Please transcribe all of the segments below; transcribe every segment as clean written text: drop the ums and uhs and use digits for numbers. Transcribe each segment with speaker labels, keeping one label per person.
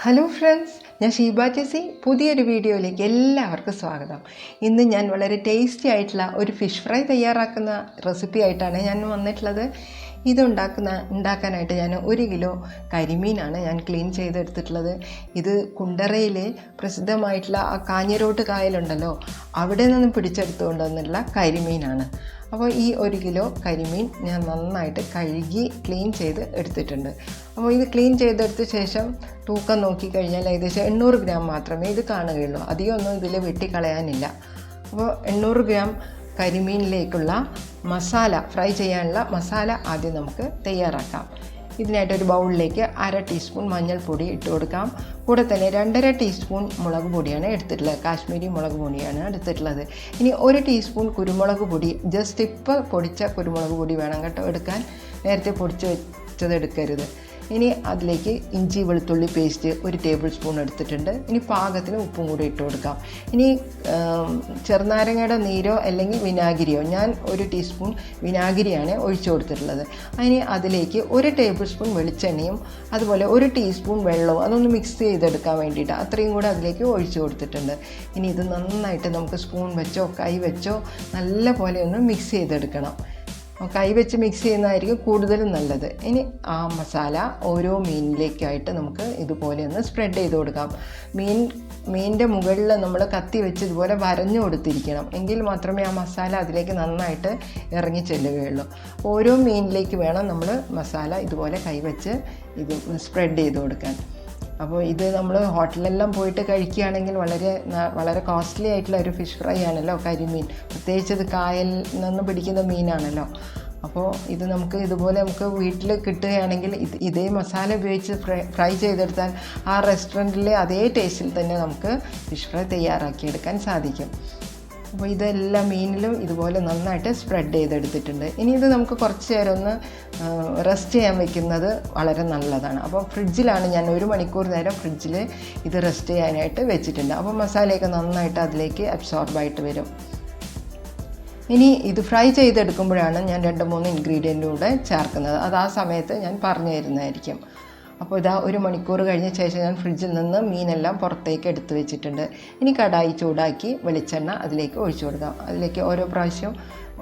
Speaker 1: Hello friends, ഞാൻ ഷീബ ചേച്ചി. പുതിയൊരു വീഡിയോയിലേക്ക് എല്ലാവർക്കും സ്വാഗതം. ഇന്ന് ഞാൻ വളരെ ടേസ്റ്റി ആയിട്ടുള്ള ഒരു ഫിഷ് ഫ്രൈ തയ്യാറാക്കുന്ന റെസിപ്പി ആയിട്ടാണ് ഞാൻ വന്നിട്ടുള്ളത്. ഉണ്ടാക്കാനായിട്ട് ഞാൻ 1 കിലോ കരിമീനാണ് ഞാൻ ക്ലീൻ ചെയ്തെടുത്തിട്ടുള്ളത്. ഇത് കുണ്ടറയിൽ പ്രസിദ്ധമായിട്ടുള്ള ആ കാഞ്ഞിരോട്ട് കായലുണ്ടല്ലോ, അവിടെ നിന്ന് പിടിച്ചെടുത്തു കൊണ്ടുവന്നുള്ള കരിമീനാണ്. അപ്പോൾ ഈ 1 കിലോ കരിമീൻ ഞാൻ നന്നായിട്ട് കഴുകി ക്ലീൻ ചെയ്ത് എടുത്തിട്ടുണ്ട്. അപ്പോൾ ഇത് ക്ലീൻ ചെയ്തെടുത്ത ശേഷം തൂക്കം നോക്കിക്കഴിഞ്ഞാൽ ഏകദേശം 800 ഗ്രാം മാത്രമേ ഇത് കാണുകയുള്ളൂ. അധികമൊന്നും ഇതിൽ വെട്ടിക്കളയാനില്ല. അപ്പോൾ 800 ഗ്രാം കരിമീനിലേക്കുള്ള മസാല, ഫ്രൈ ചെയ്യാനുള്ള മസാല ആദ്യം നമുക്ക് തയ്യാറാക്കാം. ഇതിനായിട്ടൊരു ബൗളിലേക്ക് 1/2 ടീസ്പൂൺ മഞ്ഞൾപ്പൊടി ഇട്ട് കൊടുക്കാം. കൂടെ തന്നെ 2.5 ടീസ്പൂൺ മുളക് പൊടിയാണ് എടുത്തിട്ടുള്ളത്, കാശ്മീരി മുളക് പൊടിയാണ് എടുത്തിട്ടുള്ളത്. ഇനി 1 ടീസ്പൂൺ കുരുമുളക് പൊടി, ജസ്റ്റ് ഇപ്പോൾ പൊടിച്ച കുരുമുളക് പൊടി വേണം കേട്ടോ എടുക്കാൻ, നേരത്തെ പൊടിച്ച് വെച്ചത് എടുക്കരുത്. ഇനി അതിലേക്ക് ഇഞ്ചി വെളുത്തുള്ളി പേസ്റ്റ് 1 ടേബിൾ സ്പൂൺ എടുത്തിട്ടുണ്ട്. ഇനി പാകത്തിന് ഉപ്പും കൂടി ഇട്ട് കൊടുക്കാം. ഇനി ചെറുനാരങ്ങയുടെ നീരോ അല്ലെങ്കിൽ വിനാഗിരിയോ, ഞാൻ 1 ടീസ്പൂൺ വിനാഗിരിയാണ് ഒഴിച്ചു കൊടുത്തിട്ടുള്ളത്. ഇനി അതിലേക്ക് 1 ടേബിൾ സ്പൂൺ വെളിച്ചെണ്ണയും അതുപോലെ 1 ടീസ്പൂൺ വെള്ളവും അതൊന്ന് മിക്സ് ചെയ്തെടുക്കാൻ വേണ്ടിയിട്ട് അത്രയും കൂടെ അതിലേക്ക് ഒഴിച്ചു കൊടുത്തിട്ടുണ്ട്. ഇനി ഇത് നന്നായിട്ട് നമുക്ക് സ്പൂൺ വെച്ചോ കൈ വെച്ചോ നല്ല പോലെ ഒന്ന് മിക്സ് ചെയ്തെടുക്കണം. കൈ വെച്ച് മിക്സ് ചെയ്യുന്നതായിരിക്കും കൂടുതലും നല്ലത്. ഇനി ആ മസാല ഓരോ മീനിലേക്കായിട്ട് നമുക്ക് ഇതുപോലെ ഒന്ന് സ്പ്രെഡ് ചെയ്ത് കൊടുക്കാം. മീനിൻ്റെ മുകളിൽ നമ്മൾ കത്തി വെച്ച് ഇതുപോലെ വരഞ്ഞു കൊടുത്തിരിക്കണം, എങ്കിൽ മാത്രമേ ആ മസാല അതിലേക്ക് നന്നായിട്ട് ഇറങ്ങി ചെല്ലുകയുള്ളൂ. ഓരോ മീനിലേക്ക് വേണം നമ്മൾ മസാല ഇതുപോലെ കൈവച്ച് ഇത് സ്പ്രെഡ് ചെയ്ത് കൊടുക്കാൻ. അപ്പോൾ ഇത് നമ്മൾ ഹോട്ടലിലെല്ലാം പോയിട്ട് കഴിക്കുകയാണെങ്കിൽ വളരെ കോസ്റ്റ്ലി ആയിട്ടുള്ള ഒരു ഫിഷ് ഫ്രൈ ആണല്ലോ കരിമീൻ, പ്രത്യേകിച്ച് ഇത് കായലിൽ നിന്ന് പിടിക്കുന്ന മീനാണല്ലോ. അപ്പോൾ ഇത് ഇതുപോലെ നമുക്ക് വീട്ടിൽ കിട്ടുകയാണെങ്കിൽ ഇതേ മസാല ഉപയോഗിച്ച് ഫ്രൈ ചെയ്തെടുത്താൽ ആ റെസ്റ്റോറൻറ്റിലെ അതേ ടേസ്റ്റിൽ തന്നെ നമുക്ക് ഫിഷ് ഫ്രൈ തയ്യാറാക്കിയെടുക്കാൻ സാധിക്കും. അപ്പോൾ ഇതെല്ലാം മീനിലും ഇതുപോലെ നന്നായിട്ട് സ്പ്രെഡ് ചെയ്തെടുത്തിട്ടുണ്ട്. ഇനി ഇത് നമുക്ക് കുറച്ച് നേരം ഒന്ന് റെസ്റ്റ് ചെയ്യാൻ വെക്കുന്നത് വളരെ നല്ലതാണ്. അപ്പോൾ ഫ്രിഡ്ജിലാണ് ഞാൻ 1 മണിക്കൂർ നേരം ഫ്രിഡ്ജിൽ ഇത് റെസ്റ്റ് ചെയ്യാനായിട്ട് വെച്ചിട്ടുണ്ട്. അപ്പോൾ മസാലയൊക്കെ നന്നായിട്ട് അതിലേക്ക് അബ്സോർബായിട്ട് വരും. ഇനി ഇത് ഫ്രൈ ചെയ്തെടുക്കുമ്പോഴാണ് ഞാൻ 2-3 ഇൻഗ്രീഡിയൻ്റ് കൂടെ ചേർക്കുന്നത്. അത് ആ സമയത്ത് ഞാൻ പറഞ്ഞു തരുന്നതായിരിക്കും. അപ്പോൾ ഇതാ 1 മണിക്കൂർ കഴിഞ്ഞ ശേഷം ഞാൻ ഫ്രിഡ്ജിൽ നിന്ന് മീനെല്ലാം പുറത്തേക്ക് എടുത്ത് വെച്ചിട്ടുണ്ട്. ഇനി കടായി ചൂടാക്കി വെളിച്ചെണ്ണ അതിലേക്ക് ഒഴിച്ചു കൊടുക്കാം. അതിലേക്ക്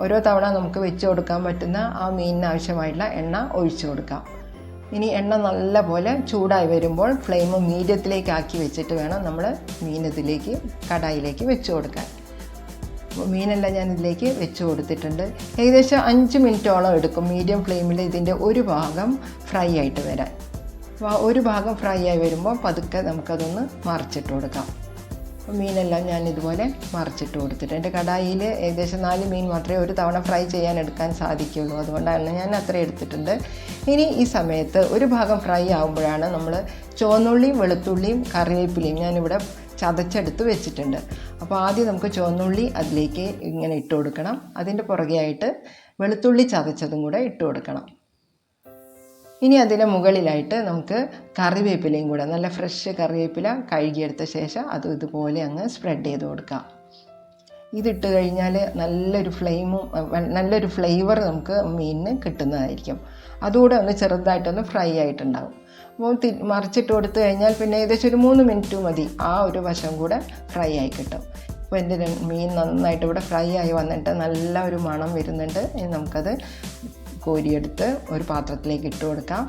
Speaker 1: ഓരോ തവണ നമുക്ക് വെച്ച് കൊടുക്കാൻ പറ്റുന്ന ആ മീനിന് ആവശ്യമായിട്ടുള്ള എണ്ണ ഒഴിച്ചു കൊടുക്കാം. ഇനി എണ്ണ നല്ല പോലെ ചൂടായി വരുമ്പോൾ ഫ്ലെയിം മീഡിയത്തിലേക്ക് ആക്കി വെച്ചിട്ട് വേണം നമ്മൾ മീനത്തിലേക്ക് കടായിലേക്ക് വെച്ച് കൊടുക്കാൻ. അപ്പോൾ മീനെല്ലാം ഞാൻ ഇതിലേക്ക് വെച്ച് കൊടുത്തിട്ടുണ്ട്. ഏകദേശം 5 മിനിറ്റോളം എടുക്കും മീഡിയം ഫ്ലെയിമിൽ ഇതിൻ്റെ ഒരു ഭാഗം ഫ്രൈ ആയിട്ട് വരാൻ. അപ്പോൾ 1 ഭാഗം ഫ്രൈ ആയി വരുമ്പോൾ പതുക്കെ നമുക്കതൊന്ന് മറിച്ചിട്ട് കൊടുക്കാം. അപ്പോൾ മീനെല്ലാം ഞാൻ ഇതുപോലെ മറിച്ചിട്ട് കൊടുത്തിട്ട്, എൻ്റെ കടായിൽ ഏകദേശം 4 മീൻ മാത്രമേ ഒരു തവണ ഫ്രൈ ചെയ്യാൻ എടുക്കാൻ സാധിക്കുകയുള്ളൂ, അതുകൊണ്ടാണ് ഞാൻ അത്ര എടുത്തിട്ടുണ്ട്. ഇനി ഈ സമയത്ത് 1 ഭാഗം ഫ്രൈ ആകുമ്പോഴാണ് നമ്മൾ ചുവന്നുള്ളിയും വെളുത്തുള്ളിയും കറിവേപ്പിലയും ഞാനിവിടെ ചതച്ചെടുത്ത് വെച്ചിട്ടുണ്ട്. അപ്പോൾ ആദ്യം നമുക്ക് ചുവന്നുള്ളി അതിലേക്ക് ഇങ്ങനെ ഇട്ട് കൊടുക്കണം. അതിൻ്റെ പുറകെയായിട്ട് വെളുത്തുള്ളി ചതച്ചതും കൂടെ ഇട്ട് കൊടുക്കണം. ഇനി അതിന് മുകളിലായിട്ട് നമുക്ക് കറിവേപ്പിലയും കൂടെ, നല്ല ഫ്രഷ് കറിവേപ്പില കഴുകിയെടുത്ത ശേഷം അത് ഇതുപോലെ അങ്ങ് സ്പ്രെഡ് ചെയ്ത് കൊടുക്കാം. ഇതിട്ട് കഴിഞ്ഞാൽ നല്ലൊരു ഫ്ലേവർ നമുക്ക് മീനിന് കിട്ടുന്നതായിരിക്കും. അതുകൂടെ ഒന്ന് ചെറുതായിട്ടൊന്ന് ഫ്രൈ ആയിട്ടുണ്ടാകും. അപ്പോൾ മറിച്ചിട്ട് കൊടുത്തു കഴിഞ്ഞാൽ പിന്നെ ഏകദേശം ഒരു 3 മിനിറ്റ് മതി, ആ ഒരു വശം കൂടെ ഫ്രൈ ആയി കിട്ടും. അപ്പോൾ എൻ്റെ മീൻ നന്നായിട്ട് ഇവിടെ ഫ്രൈ ആയി വന്നിട്ട് നല്ല ഒരു മണം വരുന്നുണ്ട്. ഇനി നമുക്കത് കോരിയെടുത്ത് ഒരു പാത്രത്തിലേക്ക് ഇട്ട് കൊടുക്കാം.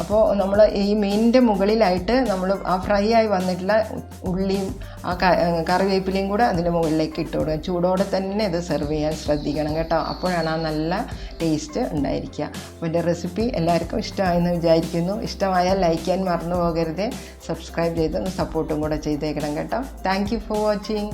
Speaker 1: അപ്പോൾ നമ്മൾ ഈ മീനിൻ്റെ മുകളിലായിട്ട് നമ്മൾ ആ ഫ്രൈ ആയി വന്നിട്ടുള്ള ഉള്ളിയും ആ കറിവേപ്പിലയും കൂടെ അതിൻ്റെ മുകളിലേക്ക് ഇട്ട് കൊടുക്കുക. ചൂടോടെ തന്നെ ഇത് സെർവ് ചെയ്യാൻ ശ്രദ്ധിക്കണം കേട്ടോ, അപ്പോഴാണ് ആ നല്ല ടേസ്റ്റ് ഉണ്ടായിരിക്കുക. അപ്പോൾ എൻ്റെ റെസിപ്പി എല്ലാവർക്കും ഇഷ്ടമായെന്ന് വിചാരിക്കുന്നു. ഇഷ്ടമായാൽ ലൈക്ക് ചെയ്യാൻ മറന്നു പോകരുത്, സബ്സ്ക്രൈബ് ചെയ്ത് സപ്പോർട്ടും കൂടെ ചെയ്തേക്കണം കേട്ടോ. Thank you for watching.